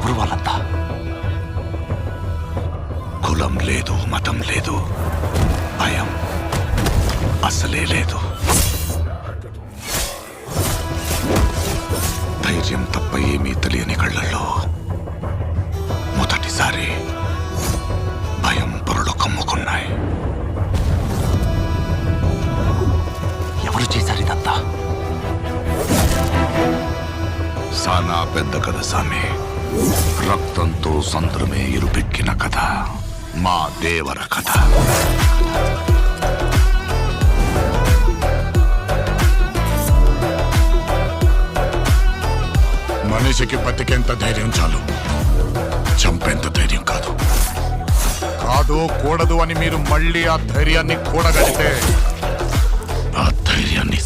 ఎవరు వాళ్ళంతా? కులం లేదు, మతం లేదు, భయం అసలే లేదు. ధైర్యం తప్ప ఏమీ తెలియని కళ్ళల్లో మొదటిసారి భయం పొరలు కమ్ముకున్నాయి. ఎవరు చేశారు ఇదంతా? సానా పెద్ద కథ సామి. రక్తంతో సంద్రమే ఇరుపెక్కిన కథ మా దేవర కథ. మనిషికి బతికేంత ధైర్యం చాలు, చంపేంత ధైర్యం కాదు. కాదు కూడదు అని మీరు మళ్ళీ ఆ ధైర్యాన్ని కూడగలిగితే ఆ ధైర్యాన్ని